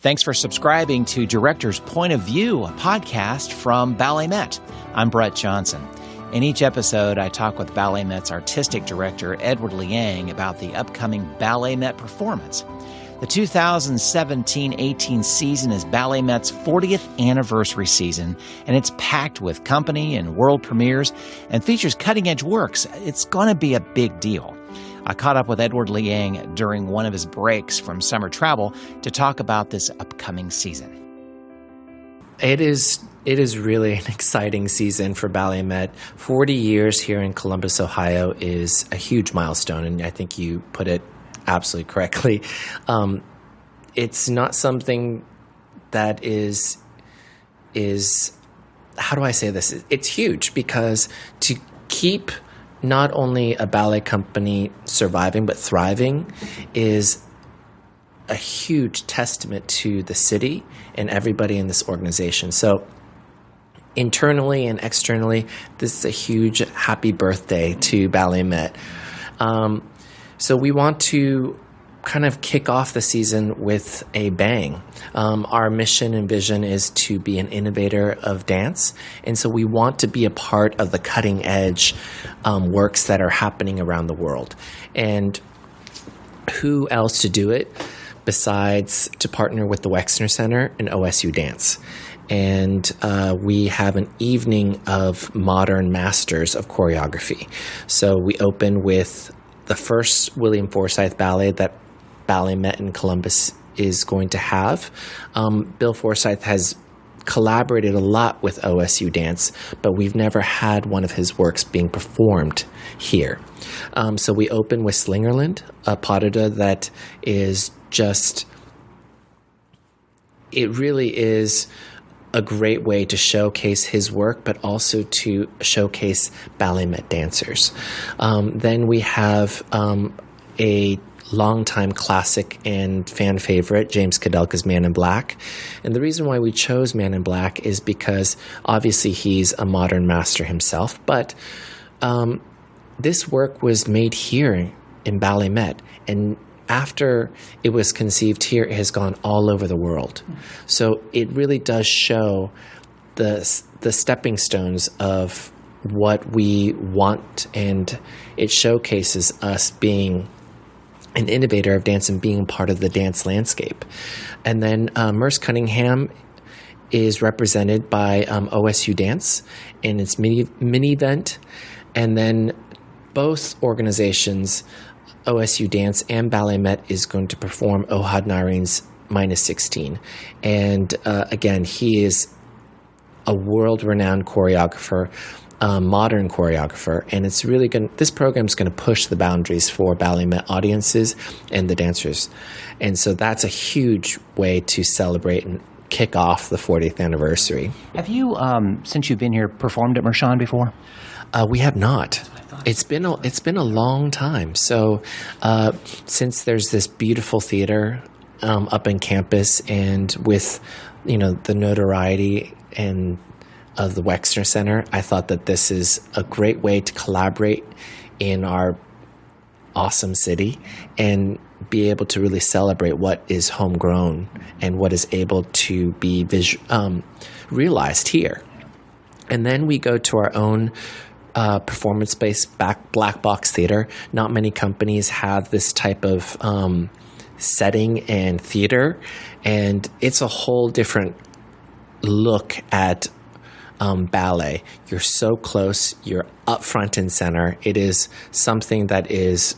Thanks for subscribing to Director's Point of View, a podcast from Balletmet. I'm Brett Johnson. In each episode, I talk with Balletmet's artistic director, Edwaard Liang, about the upcoming Balletmet performance. The 2017-18 season is Balletmet's 40th anniversary season, and it's packed with company and world premieres and features cutting-edge works. It's going to be a big deal. I caught up with Edwaard Liang during one of his breaks from summer travel to talk about this upcoming season. It is really an exciting season for Balletmet. 40 years here in Columbus, Ohio is a huge milestone, and I think you put it absolutely correctly. It's not something that is how do I say this? It's huge because to keep not only a ballet company surviving but thriving is a huge testament to the city and everybody in this organization. So internally and externally, this is a huge happy birthday to Balletmet. So we want to kind of kick off the season with a bang. Our mission and vision is to be an innovator of dance, and so we want to be a part of the cutting edge works that are happening around the world. And who else to do it besides to partner with the Wexner Center and OSU Dance? And we have an evening of modern masters of choreography. So we open with the first William Forsythe ballet that Balletmet in Columbus is going to have. Bill Forsythe has collaborated a lot with OSU Dance, but we've never had one of his works being performed here. So we open with Slingerland, a pas de deux that is just, it really is a great way to showcase his work, but also to showcase Balletmet dancers. Then we have a longtime classic and fan favorite, James Kudelka's Man in Black. And the reason why we chose Man in Black is because obviously he's a modern master himself, but this work was made here in Balletmet, and after it was conceived here, it has gone all over the world. So it really does show the stepping stones of what we want, and it showcases us being an innovator of dance and being part of the dance landscape. And then Merce Cunningham is represented by OSU Dance in its mini event, and then both organizations, OSU Dance and Balletmet, is going to perform Ohad Naharin's -16. And again, he is a world-renowned choreographer, modern choreographer, and it's really this program is going to push the boundaries for Balletmet audiences and the dancers. And so that's a huge way to celebrate and kick off the 40th anniversary. Have you, since you've been here, performed at Mershon before? We have not. It's been a long time. So since there's this beautiful theater up in campus, and with the notoriety and of the Wexner Center, I thought that this is a great way to collaborate in our awesome city and be able to really celebrate what is homegrown and what is able to be realized here. And then we go to our own performance-based black box theater. Not many companies have this type of setting and theater, and it's a whole different look at ballet. You're so close, you're up front and center. It is something that is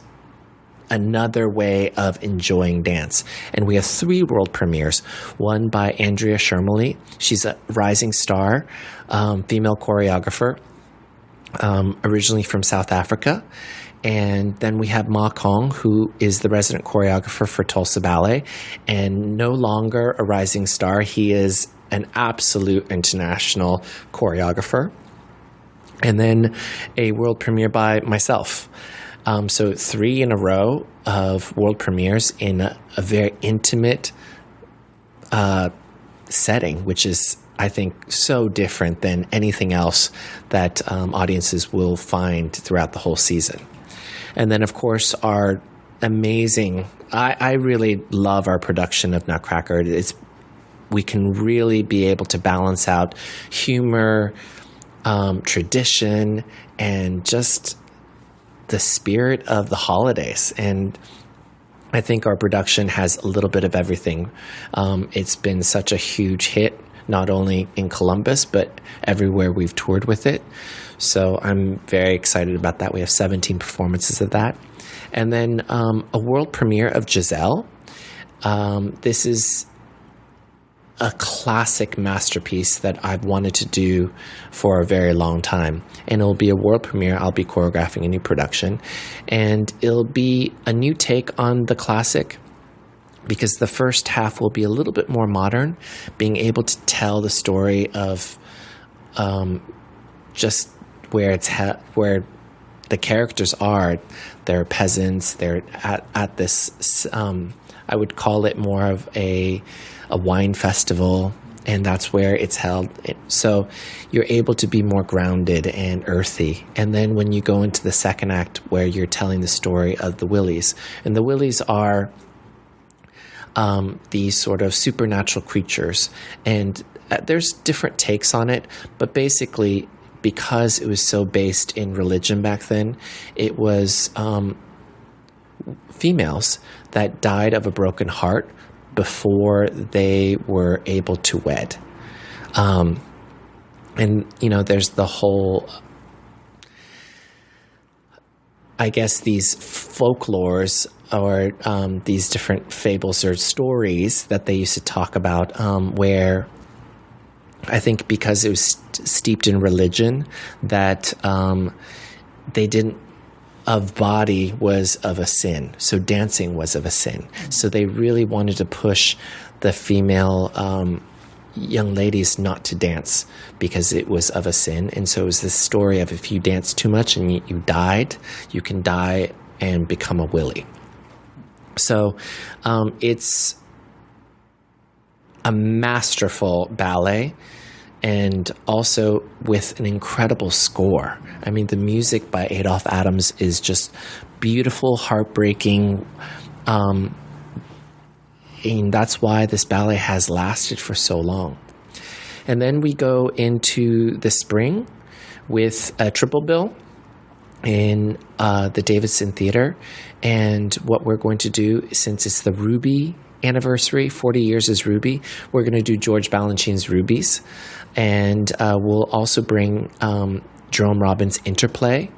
another way of enjoying dance. And we have 3 world premieres, one by Andrea Shermley. She's a rising star, female choreographer, originally from South Africa. And then we have Ma Kong, who is the resident choreographer for Tulsa Ballet, and no longer a rising star. He is an absolute international choreographer. And then a world premiere by myself. So 3 in a row of world premieres in a very intimate setting, which is, I think, so different than anything else that audiences will find throughout the whole season. And then, of course, our amazing, I really love our production of Nutcracker. we can really be able to balance out humor, tradition, and just the spirit of the holidays. And I think our production has a little bit of everything. It's been such a huge hit, not only in Columbus, but everywhere we've toured with it. So I'm very excited about that. We have 17 performances of that. And then a world premiere of Giselle. This is a classic masterpiece that I've wanted to do for a very long time. And it'll be a world premiere. I'll be choreographing a new production. And it'll be a new take on the classic, because the first half will be a little bit more modern, being able to tell the story of just where where the characters are. They're peasants. They're at this, I would call it more of a wine festival, and that's where it's held. So you're able to be more grounded and earthy. And then when you go into the second act, where you're telling the story of the Willies, and the Willies are these sort of supernatural creatures, and there's different takes on it, but basically, because it was so based in religion back then, it was females that died of a broken heart before they were able to wed. And, there's the whole, I guess, these folklores or these different fables or stories that they used to talk about, where I think because it was steeped in religion, that they didn't, of body was of a sin. So dancing was of a sin. So they really wanted to push the female young ladies not to dance because it was of a sin. And so it was this story of, if you dance too much and you died, you can die and become a willy. So it's a masterful ballet, and also with an incredible score. I mean, the music by Adolph Adams is just beautiful, heartbreaking, and that's why this ballet has lasted for so long. And then we go into the spring with a triple bill in the Davidson Theater. And what we're going to do, since it's the Ruby anniversary, 40 years is Ruby, we're going to do George Balanchine's Rubies. And we'll also bring Jerome Robbins' Interplay.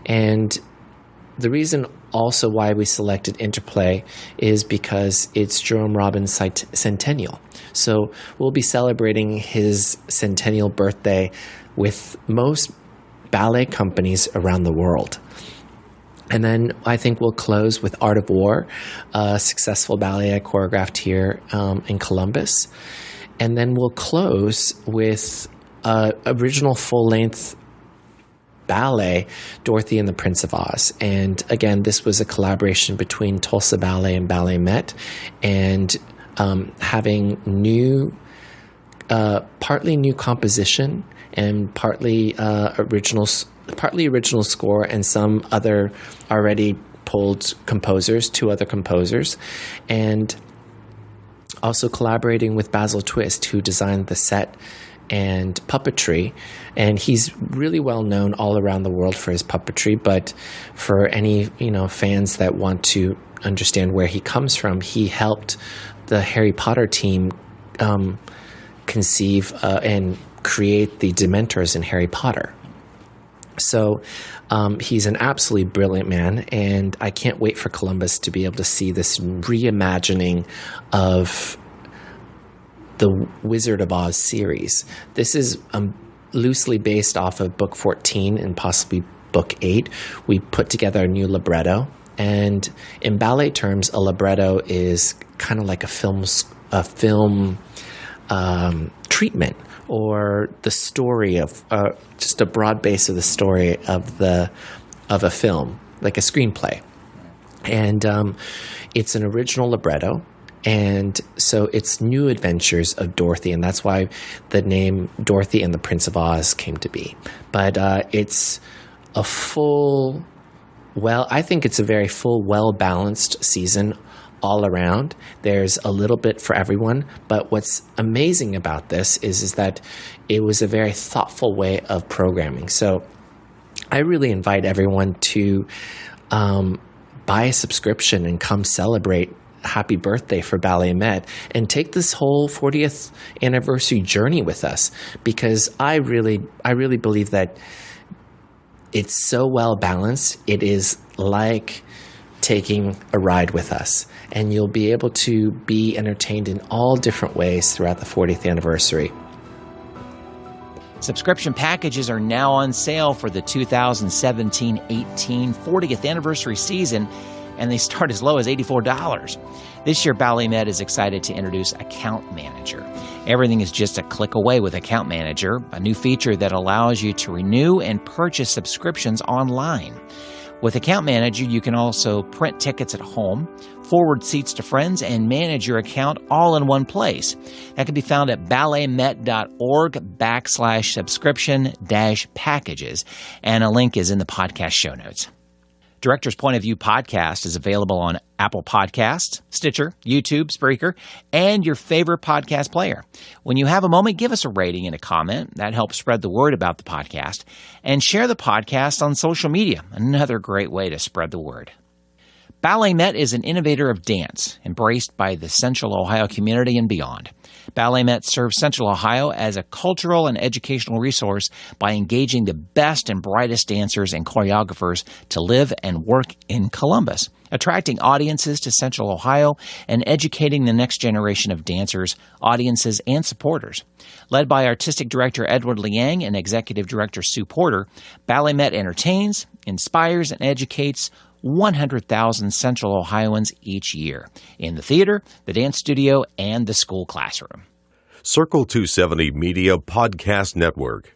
And the reason also why we selected Interplay is because it's Jerome Robbins' centennial. So we'll be celebrating his centennial birthday with most ballet companies around the world. And then I think we'll close with Art of War, a successful ballet I choreographed here in Columbus. And then we'll close with original full-length ballet, Dorothy and the Prince of Oz. And again, this was a collaboration between Tulsa Ballet and Balletmet, and having partly new composition and partly original score, and some other already pulled composers, 2 other composers, and also collaborating with Basil Twist, who designed the set and puppetry. And he's really well known all around the world for his puppetry, but for any fans that want to understand where he comes from, he helped the Harry Potter team conceive and create the Dementors in Harry Potter. So he's an absolutely brilliant man, and I can't wait for Columbus to be able to see this reimagining of the Wizard of Oz series. This is loosely based off of Book 14 and possibly Book 8. We put together a new libretto, and in ballet terms, a libretto is kind of like a film treatment, or the story of just a broad base of the story of a film, like a screenplay. And it's an original libretto, and so it's new adventures of Dorothy, and that's why the name Dorothy and the Prince of Oz came to be. But it's I think it's a very full, well-balanced season all around. There's a little bit for everyone. But what's amazing about this is that it was a very thoughtful way of programming. So I really invite everyone to buy a subscription and come celebrate happy birthday for Balletmet and take this whole 40th anniversary journey with us, because I really believe that it's so well balanced. It is like taking a ride with us, and you'll be able to be entertained in all different ways throughout the 40th anniversary. Subscription packages are now on sale for the 2017-18 40th anniversary season, and they start as low as $84. This year, Balletmet is excited to introduce Account Manager. Everything is just a click away with Account Manager, a new feature that allows you to renew and purchase subscriptions online. With Account Manager, you can also print tickets at home, forward seats to friends, and manage your account all in one place. That can be found at balletmet.org/subscription-packages, and a link is in the podcast show notes. Director's Point of View podcast is available on Apple Podcasts, Stitcher, YouTube, Spreaker, and your favorite podcast player. When you have a moment, give us a rating and a comment. That helps spread the word about the podcast. And share the podcast on social media, another great way to spread the word. Balletmet is an innovator of dance, embraced by the Central Ohio community and beyond. Balletmet serves Central Ohio as a cultural and educational resource by engaging the best and brightest dancers and choreographers to live and work in Columbus, attracting audiences to Central Ohio and educating the next generation of dancers, audiences, and supporters. Led by Artistic Director Edwaard Liang and Executive Director Sue Porter, Balletmet entertains, inspires, and educates 100,000 Central Ohioans each year in the theater, the dance studio, and the school classroom. Circle 270 Media Podcast Network.